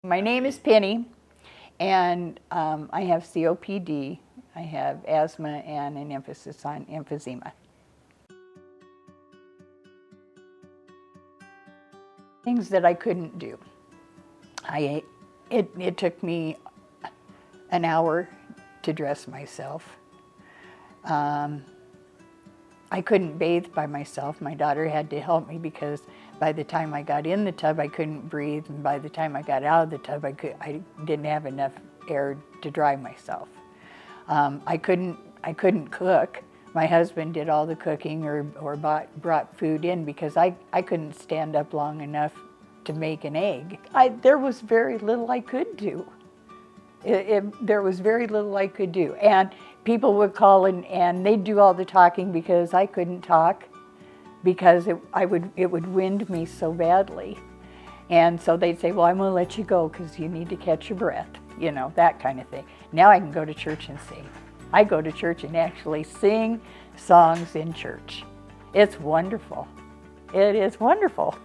My name is Penny, and I have COPD. I have asthma and an emphasis on emphysema. Things that I couldn't do. It took me an hour to dress myself. I couldn't bathe by myself. My daughter had to help me because by the time I got in the tub, I couldn't breathe, and by the time I got out of the tub, I didn't have enough air to dry myself. I couldn't cook. My husband did all the cooking or brought food in because I couldn't stand up long enough to make an egg. There was very little I could do. There was very little I could do. And people would call and they'd do all the talking because I couldn't talk because it would wind me so badly. And so they'd say, well, I'm gonna let you go because you need to catch your breath, you know, that kind of thing. Now I can go to church and sing. I go to church and actually sing songs in church. It's wonderful. It is wonderful.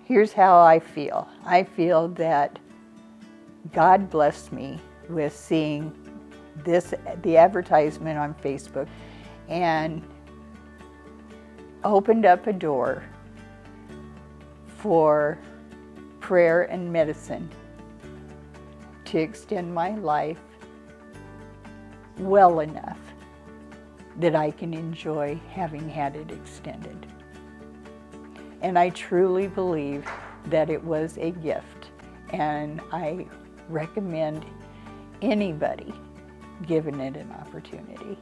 Here's how I feel. I feel that God blessed me with seeing the advertisement on Facebook and opened up a door for prayer and medicine to extend my life well enough that I can enjoy having had it extended. And I truly believe that it was a gift, and I recommend anybody given it an opportunity.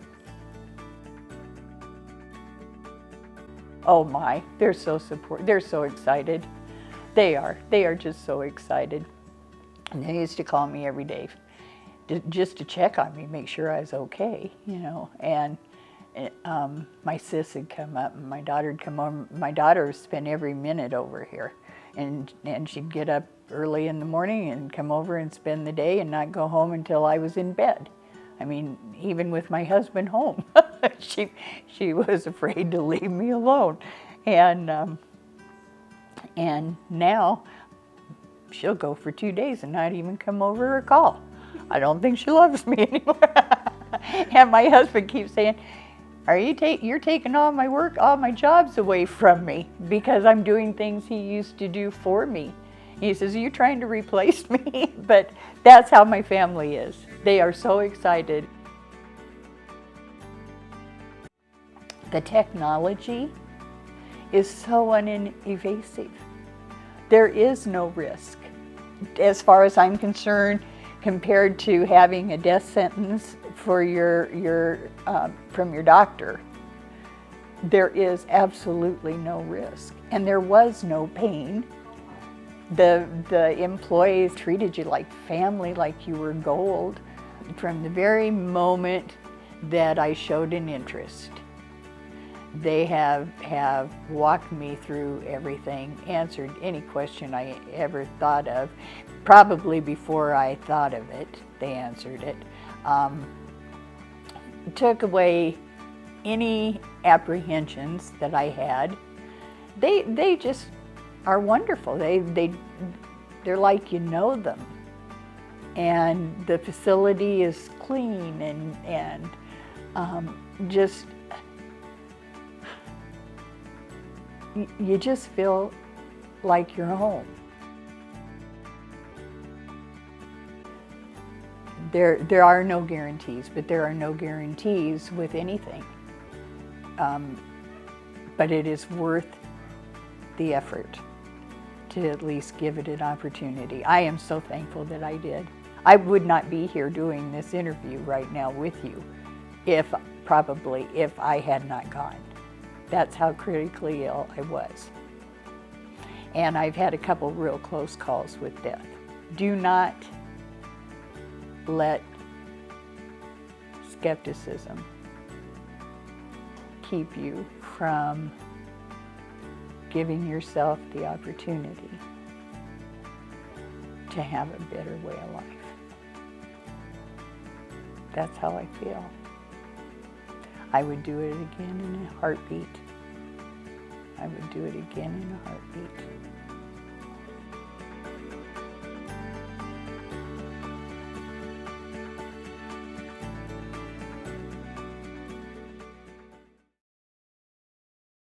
Oh my, they're so supportive, they're so excited. They are just so excited. And they used to call me every day just to check on me, make sure I was okay, you know. And my sis had come up and my daughter had come over. My daughter spent every minute over here, and she'd get up early in the morning and come over and spend the day and not go home until I was in bed. I mean, even with my husband home, she was afraid to leave me alone. And now she'll go for 2 days and not even come over or call. I don't think she loves me anymore. And my husband keeps saying, you're taking all my work, all my jobs away from me because I'm doing things he used to do for me. He says, are you trying to replace me? But that's how my family is. They are so excited. The technology is so unevasive. There is no risk. As far as I'm concerned, compared to having a death sentence for from your doctor, there is absolutely no risk, and there was no pain. The employees treated you like family, like you were gold, from the very moment that I showed an interest. They have walked me through everything, answered any question I ever thought of. Probably before I thought of it, they answered it. Took away any apprehensions that I had. They just are wonderful. They're like you know them. And the facility is clean and just, you just feel like you're home. There are no guarantees, but there are no guarantees with anything. But it is worth the effort to at least give it an opportunity. I am so thankful that I did. I would not be here doing this interview right now with you if I had not gone. That's how critically ill I was. And I've had a couple real close calls with death. Do not let skepticism keep you from giving yourself the opportunity to have a better way of life. That's how I feel. I would do it again in a heartbeat. I would do it again in a heartbeat.